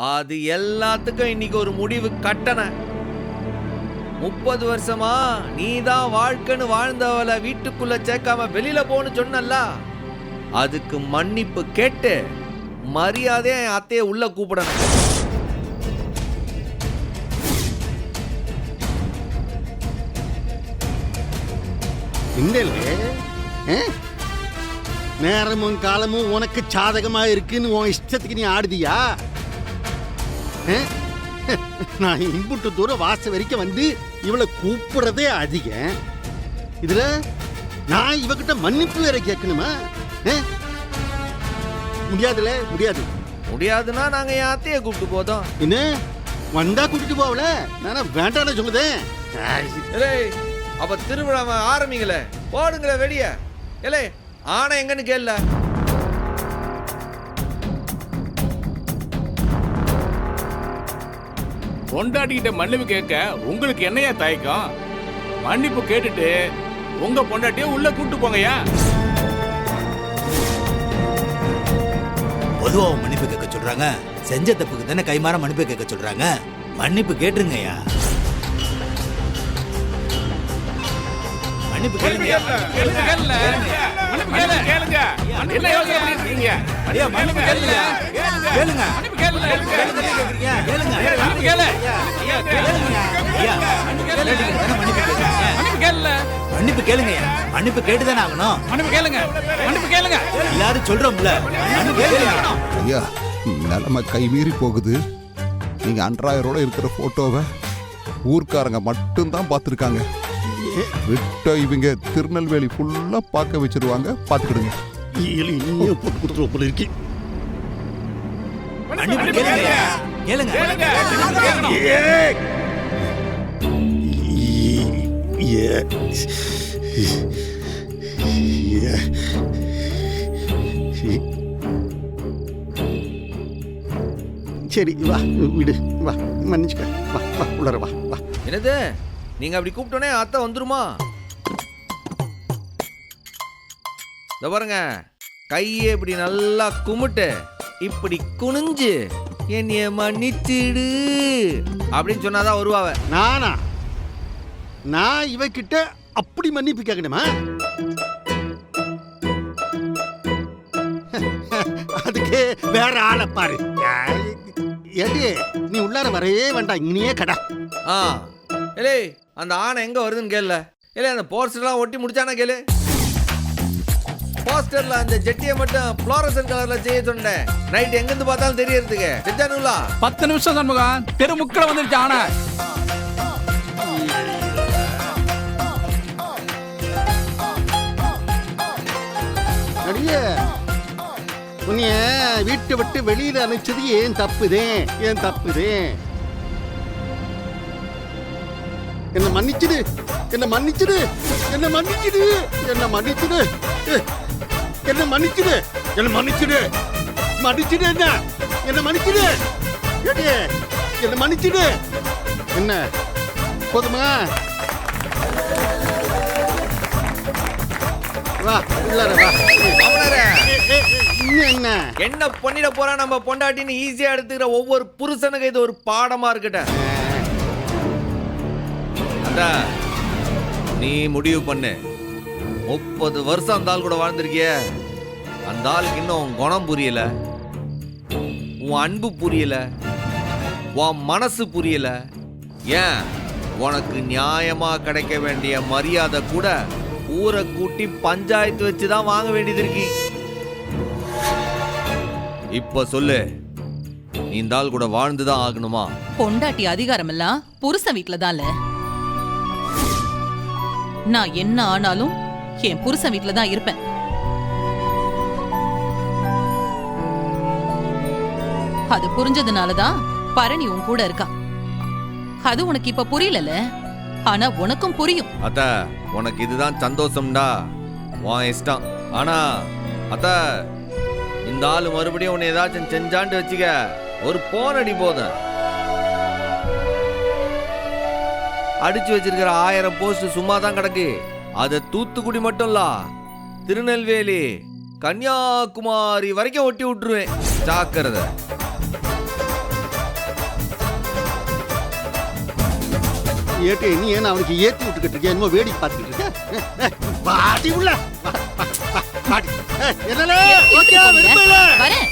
அது எல்லாத்துக்கும் இன்னைக்கு ஒரு முடிவு கட்டண. 30 வருஷமா நீதான் வாழ்க்கைன்னு வாழ்ந்தவளை வீட்டுக்குள்ள சேர்க்காம வெளியில போன்னு சொன்னல, அதுக்கு மன்னிப்பு கேட்டு மரியாதையா என் அத்தைய உள்ள கூப்பிடணும். நேரமும் காலமும் உனக்கு சாதகமா இருக்குன்னு உன் இஷ்டத்துக்கு நீ ஆடுதியா? நான் இம்புட்டு தூரம் வாச வரைக்கும் வந்து இவளை கூப்பிடுறதே அதிகம். இதுல நான் இவகிட்ட மன்னிப்பு வேற கேட்கணுமா? முடியாதுல, முடியாது. முடியாதுன்னா நாங்க என் அத்தைய கூப்பிட்டு போதும். என்ன வந்தா கூட்டிட்டு போவல, நானா வேண்டாம்னு சொல்லுதேன். அப்ப திருவிழாவை ஆரம்பிங்களே, போடுங்களே வெடிய. ஏலே ஆனா எங்கன்னு கேள்ல. பொண்டாட்டிக்கிட்ட மன்னிப்பு கேட்க உங்களுக்கு என்னையா தயக்கம்? மன்னிப்பு கேட்டுட்டு உங்க பொண்டாட்டிய உள்ள கூட்டு போங்கயா. பொதுவா மன்னிப்பு கேட்க சொல்றாங்க, செஞ்ச தப்புக்கு தானே கைமாற மன்னிப்பு கேட்க சொல்றாங்க. மன்னிப்பு கேட்டுருங்கய்யா. மன்னிப்பு கேளுங்க. என்ன யோசனை பண்ணிட்டு இருக்கீங்க? மன்னிப்பு கேளுங்க. கேளுங்க. மன்னிப்பு கேளுங்க. கேளுங்க. மன்னிப்பு கேளு. மன்னிப்பு கேளு. மன்னிப்பு கேளுங்க. மன்னிப்பு கேட்டுதானே ஆகணும். மன்னிப்பு கேளுங்க. மன்னிப்பு கேளுங்க. எல்லாரும் சொல்றோம்ல, மன்னிப்பு கேளுங்க. ஐயா, நிலைமை கைமீறி போகுது. நீங்க அன்றாயரோட இருக்கிற போட்டோவை ஊர்க்காரங்க மட்டும்தான் பார்த்துருக்காங்க. விட்ட இவங்க திருநெல்வேலி ஃபுல்லா பார்க்க வச்சிருவாங்க. பார்த்துக்கிடுங்க. போட்டு கொடுத்துருவோம் போல இருக்கு. மன்னிப்பு கேளுங்க. கேளுங்க. சரி வா, விடு, வா, மன்னிச்சுக்க, வா வா உள்ளர வா வா. என்னது நீங்க அப்படி கூப்பிட்டோன்னே அத்தை வந்துருமா? இத பாருங்க, கையை இப்படி நல்லா கும்பிட்டு இப்படி குனிஞ்சு என்னைய மன்னிச்சிடு அப்படின்னு சொன்னாதான் வருவாவ. நானா? நான் இவகிட்ட அப்படி மன்னிப்பு கேட்கணுமா? அதுக்கு வேற ஆளை பாரு. ஏடி நீ உள்ளார வரவே வேண்டாம், இங்கேயே கடா. ஏலே அந்த ஆணை எங்க வருதுன்னு கேள்ல. ஏலே அந்த போஸ்டர்லாம் ஒட்டி முடிச்சானா கேளு. போஸ்டர்ல அந்த ஜெட்டியை மட்டும் ஃப்ளோரசன்ட் கலர்ல செய்ய சொன்னேன். நைட் எங்க இருந்து பார்த்தாலும் தெரியறதுக்கு. செஞ்சானுங்களா? 10 நிமிஷம் சண்முகம், தெருமுக்கில வந்துருச்சு ஆனா. அடியே உன்னைய வீட்டை விட்டு வெளியில அனுப்பிச்சது ஏன் தப்புதே, ஏன் தப்புதே. என்ன மன்னிச்சிடு, என்ன மன்னிச்சிடு, என்ன மன்னிச்சிடு, என்ன மன்னிச்சிடு, என்ன மன்னிச்சிடு, என்ன மன்னிச்சிடு, மன்னிச்சிடு, என்ன என்ன மன்னிச்சிடு, ஏடியே என்ன மன்னிச்சிடு. என்ன போதுமா? வா உள்ளார வா. என்ன என்ன பண்ணிட போறா நம்ம பொண்டாட்டின்னு ஈஸியா எடுத்துக்கிற ஒவ்வொரு புருஷனுக்கு இது ஒரு பாடமா இருக்கட்டும். நீ முடிவு பண்ணு. 30 வருஷம் அந்த ஆள் கூட வாழ்ந்திருக்கிய. அந்த ஆளுக்கு இன்னும் உன் குணம் புரியல, உன் அன்பு புரியல, உன் மனசு புரியல. ஏன் உனக்கு நியாயமா கிடைக்க வேண்டிய மரியாதை கூட ஊரை கூட்டி பஞ்சாயத்து வச்சுதான் வாங்க வேண்டியது இருக்கு. இப்ப சொல்லு, நீ இந்த ஆள் கூட வாழ்ந்துதான் ஆகணுமா? பொண்டாட்டி அதிகாரம் எல்லாம் புருஷன் வீட்டுலதான். நான் என்ன ஆனாலும் என் புருஷன் வீட்டுலதான் இருப்பேன். அது புரிஞ்சதுனாலதான் பரணி உன் கூட இருக்கா. அது உனக்கு இப்ப புரியல, ஆனா உனக்கும் புரியும். அத்த உனக்கு இதுதான் சந்தோஷம்டா, உன் இஷ்டம். ஆனா அத்த இந்த ஆளு மறுபடியும் உன்னை ஏதாச்சும் செஞ்சாண்டு வச்சுக்க, ஒரு போன் அடி போதும். அடிச்சு வச்சிருக்கிற 1000 போஸ்ட் சும்மா தான் கிடக்கு. அது தூத்துக்குடி மட்டும் இல்ல, திருநெல்வேலி கன்னியாகுமரி வரைக்கும் ஒட்டி விட்டுருவேன். ஜாக்கிரதை. ஏட்டு நீ ஏன்னா அவனுக்கு ஏத்தி விட்டுக்கிட்டு இருக்க என்னமோ வேடிக்கை பார்த்துக்கிட்டு இருக்க பாடி உள்ள பாடி என்னலே ஓகே விரும்பல வரேன்.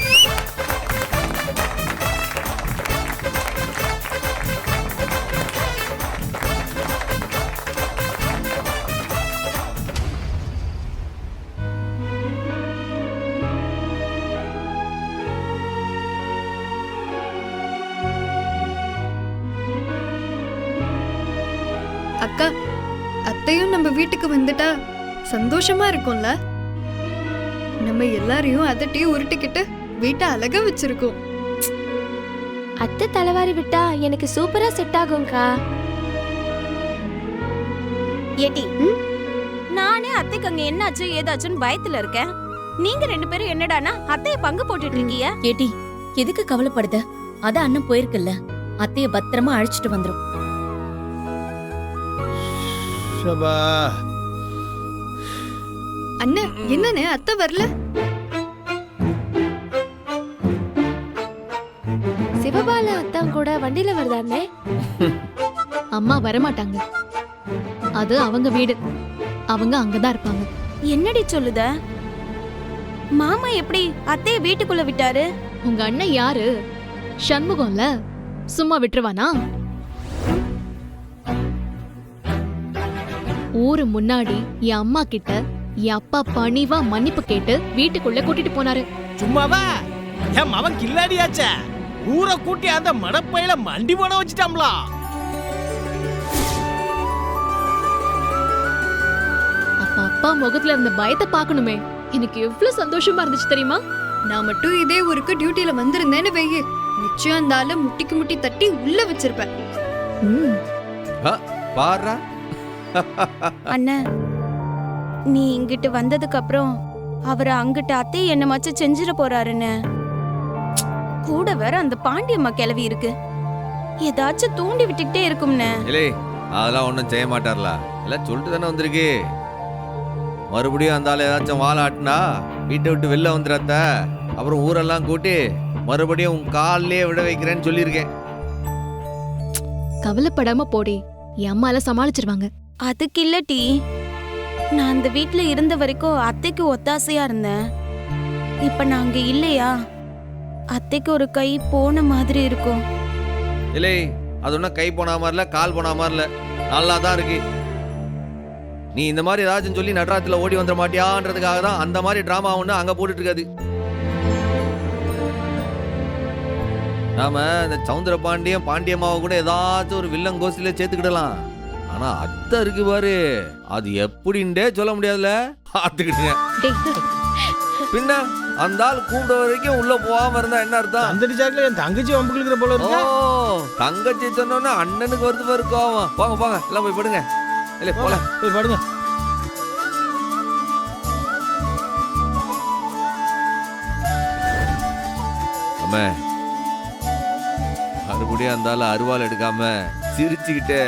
அக்கா, அத்தையும் நம்ம வீட்டுக்கு வந்துட்டா சந்தோஷமா இருக்கும்ல. நம்ம எல்லாரையும் அதட்டியும் உருட்டிக்கிட்டு வீட்டை அழகா வச்சிருக்கோம். அத்தை தலைவாரி விட்டா எனக்கு சூப்பரா செட் ஆகும்க்கா. ஏட்டி நானே அத்தைக்கு அங்க என்னாச்சு ஏதாச்சுன்னு பயத்துல இருக்கேன். நீங்க 2 பேரும் என்னடானா அத்தைய பங்கு போட்டுட்டு இருக்கீங்க. ஏட்டி எதுக்கு கவலைப்படுத? அத அண்ணன் போயிருக்குல்ல, அத்தைய பத்திரமா அழைச்சிட்டு வந்துரும். அண்ணன் என்னன்னு அத்தை வரல? சிவபால அத்தா கூட வண்டியில வருதானே? அம்மா வரமாட்டாங்க. அது அவங்க வீடு, அவங்க அங்கதான் இருப்பாங்க. என்னடி சொல்லுத? மாமா எப்படி அத்தைய வீட்டுக்குள்ள விட்டாரு? உங்க அண்ணன் யாரு? சண்முகம்ல, சும்மா விட்டுருவானா? ஊரு முன்னாடி என் அம்மா கிட்ட என் அப்பா பணிவா மன்னிப்பு கேட்டு வீட்டுக்குள்ள கூட்டிட்டு போனாரு. சும்மாவா? என் மவன் கில்லாடியாச்சே, ஊரை கூட்டி அந்த மடப்பையில மண்டி போட வச்சுட்டாம்ல. அப்ப அப்பா முகத்துல இருந்த பயத்தை பார்க்கணுமே, எனக்கு எவ்வளவு சந்தோஷமா இருந்துச்சு தெரியுமா? நான் மட்டும் இதே ஊருக்கு டியூட்டில வந்திருந்தேன்னு வெய்யு, நிச்சயம் அந்த ஆளை முட்டிக்கு முட்டி தட்டி உள்ள வச்சிருப்பேன். பாரா அண்ணா, நீ இங்கிட்டு வந்ததுக்கு அப்புறம் அவரை அங்கிட்ட அத்தைய என்ன மச்ச செஞ்சிட போறாருன்னு. கூட வேற அந்த பாண்டியம்மா கிளவி இருக்கு, ஏதாச்சும் தூண்டி விட்டுக்கிட்டே இருக்கும்னு. இல்லை அதெல்லாம் ஒன்றும் செய்ய மாட்டார்ல, எல்லாம் சொல்லிட்டு தானே வந்திருக்கு. மறுபடியும் அந்த ஆள் ஏதாச்சும் வாழை ஆட்டினா வீட்டை விட்டு வெளில வந்துடாத, அப்புறம் ஊரெல்லாம் கூட்டி மறுபடியும் உன் காலிலே விட வைக்கிறேன்னு சொல்லியிருக்கேன். கவலைப்படாம போடி, என் அம்மால சமாளிச்சிருவாங்க. அதுக்கு இல்லட்டி, நான் அந்த வீட்ல இருந்த வரைக்கும் அத்தைக்கு ஒத்தாசையா இருந்தேன். இப்ப நான் அங்க இல்லையா, அத்தைக்கு ஒரு கை போன மாதிரி இருக்கும். இல்லை அது ஒன்றும் கை போன மாதிரி இல்லை, கால் போன மாதிரி இல்லை, நல்லா தான் இருக்கு. நீ இந்த மாதிரி ஏதாச்சும் சொல்லி நட்ராத்துல ஓடி வந்துட மாட்டியான்றதுக்காக தான் அந்த மாதிரி டிராமா ஒன்று அங்கே போட்டுட்டு இருக்காது. நாம இந்த சவுந்தர பாண்டியம் பாண்டியம்மாவை கூட ஏதாச்சும் ஒரு வில்லன் கோஷ்டில சேர்த்துக்கிடலாம். ஆனா அத்தை இருக்கு பாரு, அது எப்படின்டே சொல்ல முடியாதுல. பார்த்துக்கிட்டேன் பின்ன அந்த ஆள் கூப்பிட வரைக்கும் உள்ள போகாம இருந்தா என்ன அர்த்தம்? அந்த சாக்குல என் தங்கச்சி வம்புக்குற போல இருக்கு. தங்கச்சி சொன்னோன்னா அண்ணனுக்கு வருது பாரு கோவம். போங்க போங்க எல்லாம் போய் படுங்க. இல்ல போல போய் படுங்க. அம்மா மறுபடியும் அந்த ஆள் அருவாள் எடுக்காம சிரிச்சுக்கிட்டு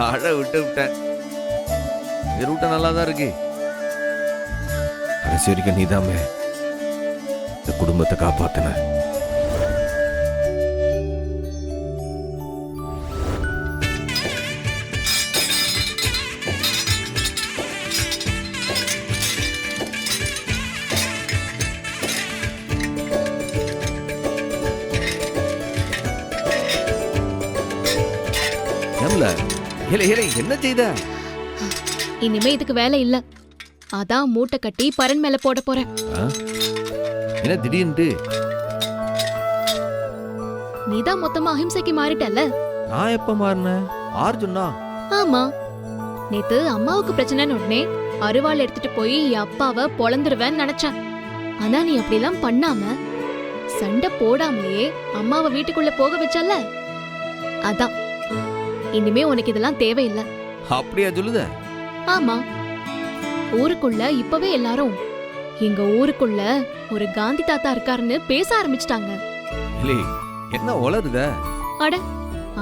அழ விட்டேன். இந்த ரூட்டை நல்லா தான் இருக்கு. கடைசி வரைக்கும் நீதாமே இந்த குடும்பத்தை காப்பாத்தின. என்ன செய்த? இனிமே இதுக்கு வேலை இல்ல, அதான் மூட்டை கட்டி பரன் மேல போட போறேன். என்ன திடீர்னு? நீதான் மொத்தமா அஹிம்சைக்கு மாறிட்டல்ல. நான் எப்ப மாறினேன்? ஆர்ஜுனா? ஆமா, நேத்து அம்மாவுக்கு பிரச்சனைன்னு உடனே அருவாள் எடுத்துட்டு போய் என் அப்பாவை பொளந்துருவேன்னு நினைச்சேன். ஆனா நீ அப்படிலாம் பண்ணாம சண்டை போடாமலேயே அம்மாவை வீட்டுக்குள்ள போக வச்சல்ல, அதான் இனிமே உனக்கு இதெல்லாம் தேவையில்லை. அப்படியா சொல்லுத? ஆமா, ஊருக்குள்ள இப்பவே எல்லாரும் எங்க ஊருக்குள்ள ஒரு காந்தி தாத்தா இருக்காருன்னு பேச ஆரம்பிச்சிட்டாங்க. என்ன உளறுத? அட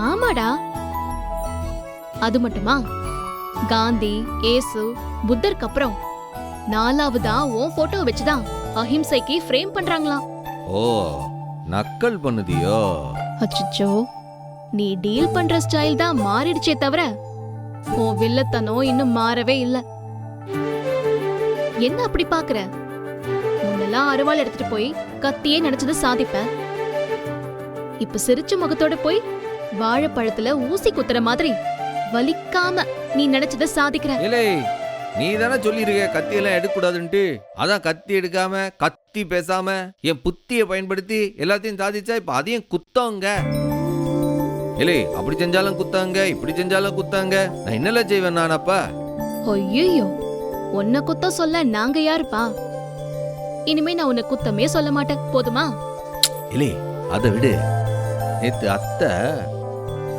ஆமாடா. அது மட்டுமா, காந்தி, ஏசு, புத்தருக்கு அப்புறம் 4வதா உன் போட்டோ வச்சுதான் அஹிம்சைக்கு ஃப்ரேம் பண்றாங்களாம். ஓ, நக்கல் பண்ணுதியோ? அச்சச்சோ, நீ டீல் பண்ற ஸ்டைல் தான் மாறிடுச்சே தவிர உன் வில்லத்தனம் இன்னும் மாறவே இல்ல. என்ன அப்படி பாக்குற? முன்னெல்லாம் அருவாள் எடுத்துட்டு போய் கத்தியே நினைச்சது சாதிப்ப. இப்ப சிரிச்ச முகத்தோட போய் வாழைப்பழத்துல ஊசி குத்துற மாதிரி வலிக்காம நீ நினைச்சத சாதிக்கிற. இல்லை, நீ தானே சொல்லியிருக்க கத்தியெல்லாம் எடுக்கக்கூடாதுன்ட்டு. அதான் கத்தி எடுக்காம கத்தி பேசாம என் புத்தியை பயன்படுத்தி எல்லாத்தையும் சாதிச்சா இப்ப அதையும் குத்தங்க. இல்லை, அப்படி செஞ்சாலும் குத்தாங்க, இப்படி செஞ்சாலும் குத்தாங்க. நான் என்னெல்லாம் செய்வேன் நான் அப்ப? ஐயோ, உன்னை குத்த சொல்ல நாங்க யாருப்பா? இனிமே நான் உன்னை குத்தமே சொல்ல மாட்டேன், போதுமா? இல்லை, அதை விடு. நேத்து அத்தை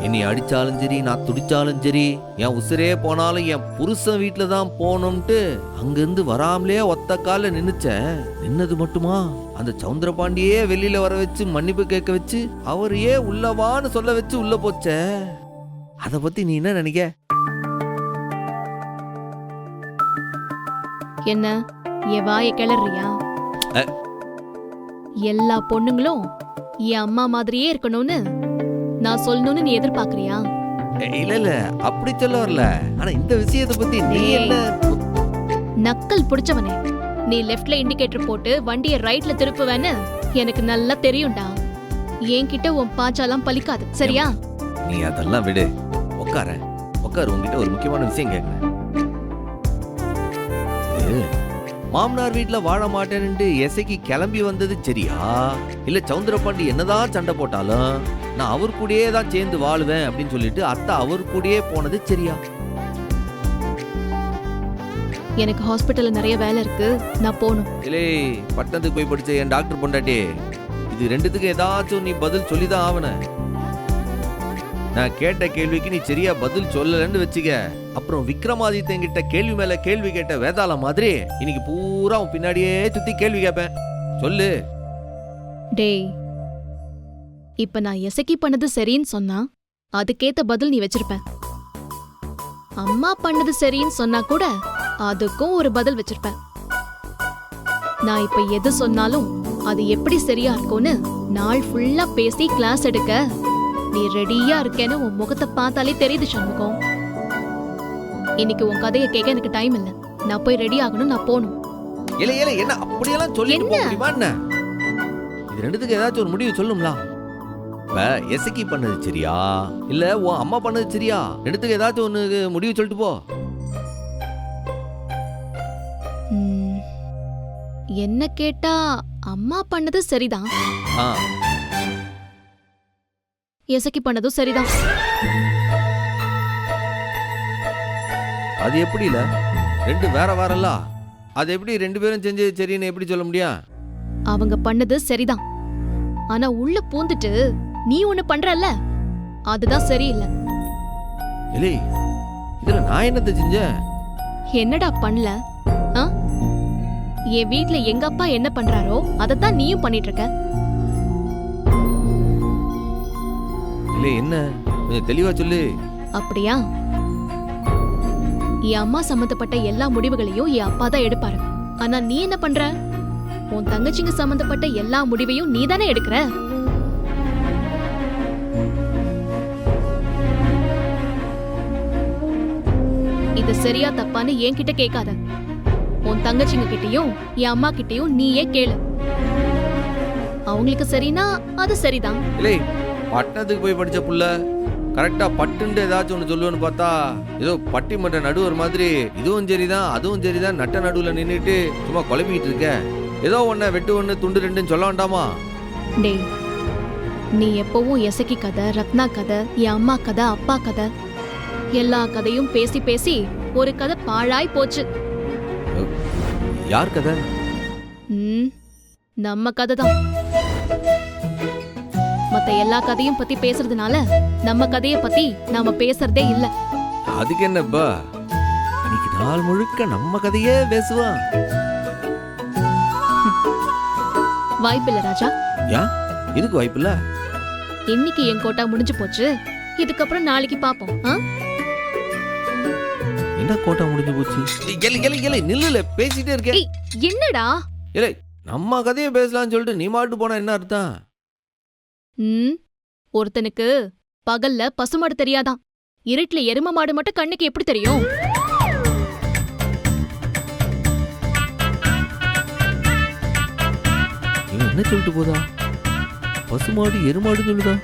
என்னை அடிச்சாலும் சரி, நான் துடிச்சாலும் சரி, என் உசுரே போனாலும் என் புருஷன் வீட்டுல தான் போகணும்ட்டு அங்கிருந்து வராமலே ஒத்த கால நின்னுச்சேன். நின்னது மட்டுமா, அந்த சவுந்தரபாண்டியே வெளியில வர வச்சு மன்னிப்பு கேட்க வச்சு அவரையே உள்ளவான்னு சொல்ல வச்சு உள்ள போச்சே. அத பத்தி நீ என்ன நினைக்க? என்ன என் வாய கிளறியா? எல்லா பொண்ணுங்களும் என் அம்மா மாதிரியே இருக்கணும்னு நான் சொல்லணும்னு நீ எதிர்பார்க்கறியா? இல்ல இல்ல, அப்படி சொல்ல வரல. ஆனா இந்த விஷயத்தை பத்தி நீ என்ன? நக்கல் புடிச்சவனே, நீ லெஃப்ட்ல இண்டிகேட்டர் போட்டு வண்டியை ரைட்ல திருப்புவேன்னு எனக்கு நல்லா தெரியும்டா. என்கிட்ட உன் பாச்சாலாம் பலிக்காது, சரியா? நீ அதெல்லாம் விடு. உட்கார உட்காரு, உங்ககிட்ட ஒரு முக்கியமான விஷயம் கேட்கிறேன். மாமனார் வீட்டுல வாழ மாட்டேன்னு எசைக்கு கிளம்பி வந்தது சரியா, இல்ல சவுந்தரபாண்டி என்னதான் சண்டை போட்டாலும் நான் அவர் கூடயே தான் சேர்ந்து வாழுவேன் அப்படின்னு சொல்லிட்டு அத்தை அவர் கூடயே போனது சரியா? எனக்கு ஹாஸ்பிட்டல்ல நிறைய வேலை இருக்கு, நான் போகணும். இல்லை, பட்டணத்துக்கு போய் படிச்ச என் டாக்டர் பொண்டாட்டி, இது ரெண்டுத்துக்கு ஏதாச்சும் நீ பதில் சொல்லிதான் ஆவன. நான் கேட்ட கேள்விக்கு நீ சரியா பதில் சொல்லலன்னு வச்சுக்க, அப்புறம் விக்ரமாதித்யன் கிட்ட கேள்வி மேல கேள்வி கேட்ட வேதாள மாதிரி இன்னைக்கு பூரா உன் பின்னாடியே சுத்தி கேள்வி கேட்பேன். சொல்லு. டேய், இப்ப நான் எசக்கி பண்ணது சரின்னு சொன்னா அதுக்கேத்த பதில் நீ வச்சிருப்ப. அம்மா பண்ணது சரின்னு சொன்னா கூட அதுக்கும் ஒரு பதில் வச்சிருப்ப. நான் இப்ப எது சொன்னாலும் அது எப்படி சரியா இருக்கும்னு நாள் ஃபுல்லா பேசி கிளாஸ் எடுக்க நீ ரெடியா இருக்கேன்னு உன் முகத்தை பார்த்தாலே தெரியுது சண்முகம். இன்னைக்கு உன் கதையை கேட்க எனக்கு டைம் இல்ல, நான் போய் ரெடி ஆகணும், நான் போகணும். இல்ல இல்ல, என்ன அப்படியெல்லாம் சொல்லிட்டு போக முடியுமா என்ன? இது ரெண்டுத்துக்கு ஏதாச்சும் ஒரு முடிவு சொல்லுங்களா? எசக்கி பண்ணது சரியா இல்ல உன் அம்மா பண்ணது சரியா? ரெண்டுத்துக்கு ஏதாச்சும் ஒண்ணு முடிவு சொல்லிட்டு போ. என்ன கேட்டா அம்மா பண்ணது சரிதான், எசக்கி பண்ணதும் சரிதான். அது எப்படி இல்ல, ரெண்டு வேற வேறல்ல. அது எப்படி ரெண்டு பேரும் செஞ்சு சரின்னு எப்படி சொல்ல முடியும்? அவங்க பண்ணது சரிதான், ஆனா உள்ள பூந்துட்டு நீ ஒண்ணு பண்றல்ல, அதுதான் சரியில்லை. இல்லை, இதுல நான் என்னத்தை செஞ்சேன்? என்னடா பண்ணல? என் வீட்ல எங்க அப்பா என்ன பண்றாரோ அதத்தான் நீயும் பண்ணிட்டு இருக்க. இல்ல, என்ன கொஞ்சம் தெளிவா சொல்லு. அப்படியா? என் அம்மா சம்பந்தப்பட்ட எல்லா முடிவுகளையும் என் அப்பா தான் எடுப்பாரு, ஆனா நீ என்ன பண்ற? உன் தங்கச்சிங்க சம்பந்தப்பட்ட எல்லா முடிவையும் நீ தானே எடுக்கிற. இது சரியா தப்பான்னு என்கிட்ட கேட்காத, உன் தங்கச்சிங்க கிட்டயும் என் அம்மா கிட்டயும் நீயே கேளு. அவங்களுக்கு சரினா அது சரிதான். இல்லை, பட்டணத்துக்கு போய் படிச்ச புள்ள கரெக்டா பட்டுன்னு ஏதாச்சும் ஒன்று சொல்லுவேன்னு பார்த்தா ஏதோ பட்டிமன்ற நடுவர் மாதிரி இதுவும் சரிதான் அதுவும் சரிதான் நட்ட நடுவில் நின்றுட்டு சும்மா குழப்பிக்கிட்டு இருக்க. ஏதோ ஒன்ன வெட்டு ஒன்று துண்டு ரெண்டுன்னு சொல்ல வேண்டாமா? டேய், நீ எப்பவும் எசக்கி கதை, ரத்னா கதை, என் அம்மா கதை, அப்பா கதை, எல்லா கதையும் பேசி பேசி ஒரு கதை பாழாய் போச்சு. யார் கதை? நம்ம கதை தான். மத்த எல்லா கதையும் பத்தி பேசுறதுனால நம்ம கதைய பத்தி நாம பேசுறதே இல்ல. அதுக்கு என்னப்பா, இன்னைக்கு நாள் முழுக்க நம்ம கதையே பேசுவா. வாய்ப்பில்ல ராஜா. யா, இதுக்கு வாய்ப்பில்ல. இன்னைக்கு என் கோட்டா முடிஞ்சு போச்சு, இதுக்கப்புறம் நாளைக்கு பாப்போம். என்ன கோட்டா முடிஞ்சு போச்சு? நில்லுல பேசிட்டே இருக்கே. என்னடா? இல்லை, நம்ம கதையை பேசலாம்னு சொல்லிட்டு நீ மாட்டு போனா என்ன அர்த்தம்? ஒருத்தனுக்கு பகல்ல பசுமாடு தெரியாதான், இருட்டுல எரும மாடு மட்டும் கண்ணுக்கு எப்படி தெரியும்? இவன் என்ன சொல்லிட்டு போதா? பசுமாடு எருமாடுன்னு சொல்லுதா?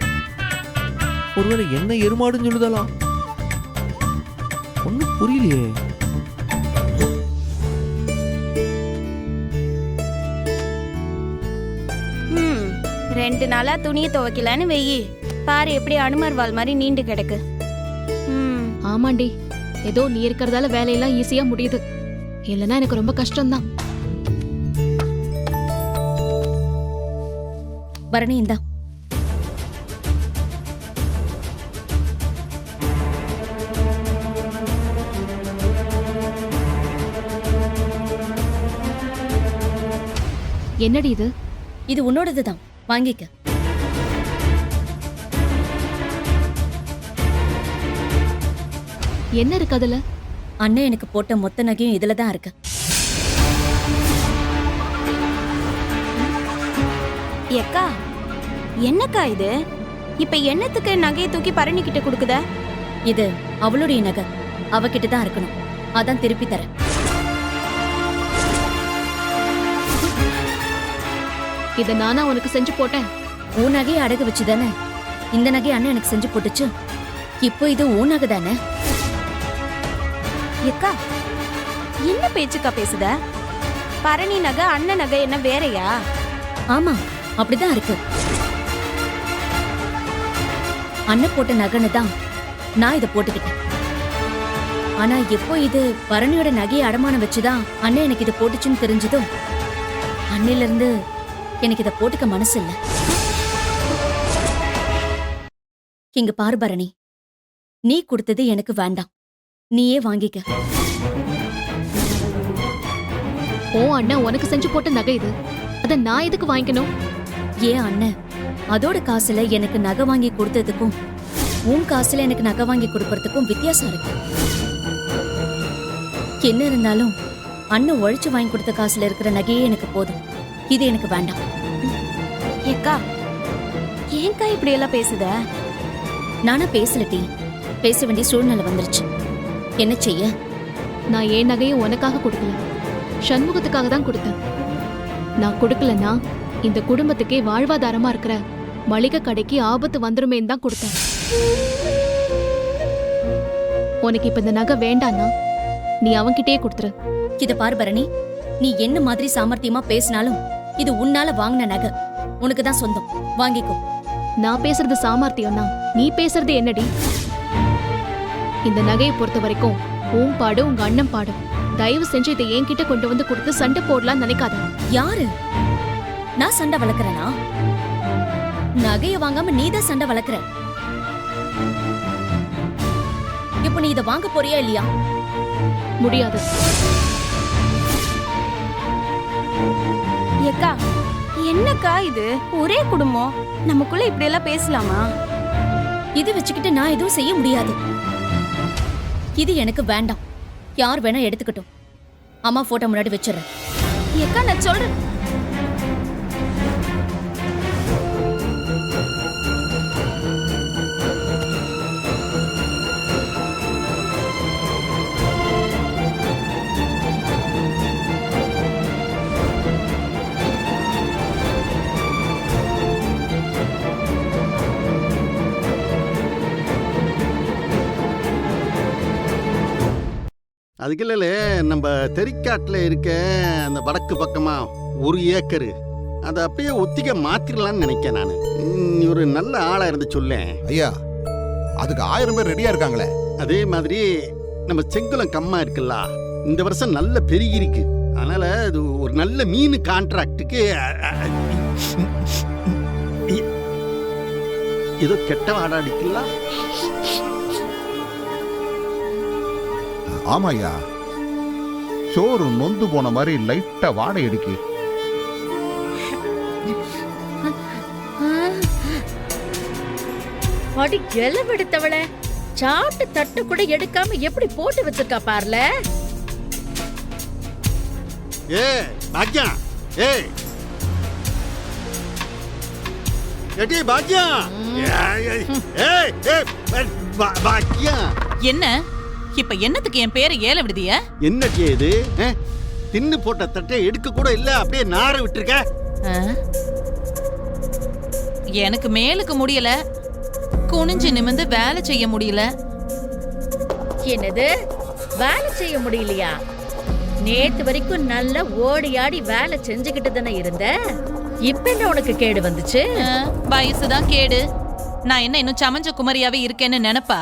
ஒருவேளை என்ன எருமாடுன்னு சொல்லுதாளா? ஒன்னும் புரியலையே. ம் 2 நாளா துணியை துவைக்கலன்னு வெயி பாரு எப்படி அனுமர் வால் மாதிரி நீண்டு கிடக்கு. ஆமாண்டி, ஏதோ நீ இருக்கிறதால வேலையெல்லாம் ஈஸியா முடியுது. இல்லைன்னா எனக்கு ரொம்ப கஷ்டம்தான். பரணி இந்தா. என்னடி இது? இது உன்னோடதுதான், வாங்கிக்க. என்ன இருக்கு அதுல? அண்ணன் எனக்கு போட்ட மொத்த நகையும் இதுல தான் இருக்கு. ஏக்கா என்னக்கா இது? இப்ப என்னத்துக்கு நகையை தூக்கி பரணி கிட்ட கொடுக்குத? இது அவளுடைய நகை, அவகிட்ட தான் இருக்கணும். அதான் திருப்பி தரேன். இத நானா உனக்கு செஞ்சு போட்டேன்? உன் நகையை அடகு வச்சுதானே இந்த நகையை அண்ணன் எனக்கு செஞ்சு போட்டுச்சு. இப்போ இது உன் நகை தானே. ஏக்கா என்ன பேச்சுக்கா பேசுத? பரணி நகை அண்ணன் நகை என்ன வேறையா? ஆமா, அப்படிதான் இருக்கு. அண்ணன் போட்ட நகைன்னு தான் நான் இதை போட்டுக்கிட்டேன். ஆனா எப்போ இது பரணியோட நகையை அடமானம் வச்சுதான் அண்ணன் எனக்கு இதை போட்டுச்சுன்னு தெரிஞ்சதும் அன்னையில இருந்து எனக்கு இதை போட்டுக்க மனசு இல்ல. இங்க பாரு பரணி, நீ கொடுத்தது எனக்கு வேண்டாம், நீயே வாங்கிக்க. ஓ அண்ணன் உனக்கு செஞ்சு போட்ட நகை இது, அத நான் எதுக்கு வாங்கிக்கணும்? ஏன் அண்ணன் அதோட காசுல எனக்கு நகை வாங்கி கொடுத்ததுக்கும் உன் காசுல எனக்கு நகை வாங்கி கொடுக்கறதுக்கும் வித்தியாசம் இருக்கு. என்ன இருந்தாலும் அண்ணன் உழைச்சு வாங்கி கொடுத்த காசுல இருக்கிற நகையே எனக்கு போதும். இது எனக்கு வேண்டாம். ஏக்கா ஏன்க்கா இப்படி எல்லாம் பேசுத? நானா பேசலட்டி, பேச வேண்டிய சூழ்நிலை வந்துருச்சு. என்ன செய்ய? நான் ஏன் நகையும் உனக்காக கொடுக்கல, சண்முகத்துக்காக தான் கொடுத்தேன். நான் கொடுக்கலன்னா இந்த குடும்பத்துக்கே வாழ்வாதாரமா இருக்கிற மளிகை கடைக்கு ஆபத்து வந்துருமேன்னு தான் கொடுத்தேன். உனக்கு இப்ப இந்த நகை வேண்டான்னா நீ அவன்கிட்டயே கொடுத்துரு. இத பாரு பரணி, நீ என்ன மாதிரி சாமர்த்தியமா பேசினாலும் இது உன்னால வாங்கின நகை, உனக்கு தான் சொந்தம், வாங்கிக்கோ. நான் பேசுறது சாமர்த்தியம்னா நீ பேசுறது என்னடி? இந்த நகையை பொறுத்த வரைக்கும் உன் பாடு உங்க அண்ணன் பாடு. தயவு செஞ்சு இதை என்கிட்ட கொண்டு வந்து கொடுத்து சண்டை போடலாம்னு நினைக்காத. யாரு? நான் சண்டை வளர்க்கறேனா? நகைய வாங்காம நீதான் சண்டை வளர்க்கற. இப்ப நீ இதை வாங்க போறியா இல்லையா? முடியாது. ஏக்கா என்னக்கா இது? ஒரே குடும்பம், நமக்குள்ள இப்படி எல்லாம் பேசலாமா? இது வச்சுக்கிட்டு நான் எதுவும் செய்ய முடியாது. இது எனக்கு வேண்டாம். யார் வேணா எடுத்துக்கட்டும். அம்மா போட்டோ முன்னாடி வச்சிடறேன். ஏக்கா நான் சொல்றேன். அதுக்கு இல்லைல்ல, நம்ம தெறிக்காட்டில் இருக்க அந்த வடக்கு பக்கமாக 1 ஏக்கரு அதை அப்படியே ஒத்திக்க மாற்றிடலான்னு நினைக்கேன் நான். நீ ஒரு நல்ல ஆளாக இருந்து சொல்லேன். ஐயா, அதுக்கு 1000 பேர் ரெடியா இருக்காங்களே. அதே மாதிரி நம்ம செங்குளம் கம்மா இருக்குல்ல, இந்த வருஷம் நல்ல பெருகி இருக்கு. அதனால அது ஒரு நல்ல மீன் கான்ட்ராக்டுக்கு ஏதோ கெட்ட வாடா அடிக்கலாம். ஆமா ஐயா, சோறு நொந்து போன மாதிரி லைட்டா வாடை அடிக்கு. அடி எலவெடுத்தவள, சாப்பிட்டு தட்டு கூட எடுக்காம எப்படி போட்டு வச்சிருக்கா பாருல. ஏ பாக்கியா, ஏ ஏடி பாக்கியம் பாக்கியம் என்ன இப்ப என்னத்துக்கு என் பேரை ஏல விடுதிய? என்னடி இது? தின்னு போட்ட தட்டை எடுக்க கூட இல்ல, அப்படியே நார விட்டுருக்க. எனக்கு மேலுக்கு முடியல, குனிஞ்சு நிமிந்து வேலை செய்ய முடியல. என்னது வேலை செய்ய முடியலையா? நேத்து வரைக்கும் நல்லா ஓடி ஆடி வேலை செஞ்சுக்கிட்டு தானே இருந்த. இப்ப என்ன உனக்கு கேடு வந்துச்சு? வயசுதான் கேடு. நான் என்ன இன்னும் சமஞ்ச குமரியாவே இருக்கேன்னு நினைப்பா?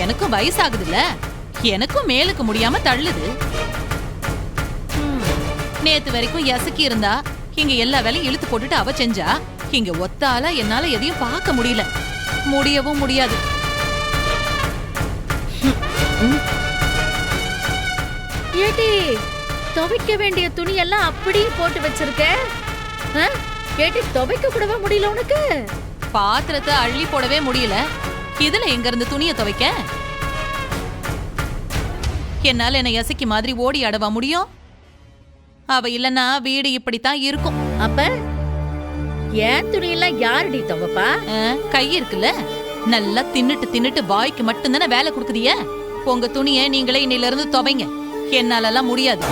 எனக்கும் வயசாகுதுல்ல, எனக்கும் மேலுக்கு முடியாம தள்ளுது. நேத்து வரைக்கும் எசக்கி இருந்தா இங்க எல்லா வேலையும் இழுத்து போட்டுட்டு அவ செஞ்சா, இங்க ஒத்தால என்னால எதையும் பார்க்க முடியல, முடியவும் முடியாது. ஏடி துவைக்க வேண்டிய துணியெல்லாம் அப்படியே போட்டு வச்சிருக்க. ஏடி துவைக்க கூடவே முடியல உனக்கு? பாத்திரத்தை அள்ளி போடவே முடியல, இதுல எங்க இருந்து துணிய துவைக்க? என்னால என்ன எசக்கி மாதிரி ஓடி ஆடவா முடியும்? அவ இல்லன்னா வீடு இப்படித்தான் இருக்கும். அப்ப ஏன் துணியெல்லாம் யாருடி துவைப்பா? கை இருக்குல்ல, நல்லா தின்னுட்டு தின்னுட்டு வாய்க்கு மட்டும்தானே வேலை கொடுக்குதிய. உங்க துணியை நீங்களே இன்னில இருந்து துவைங்க, என்னாலலாம் முடியாது.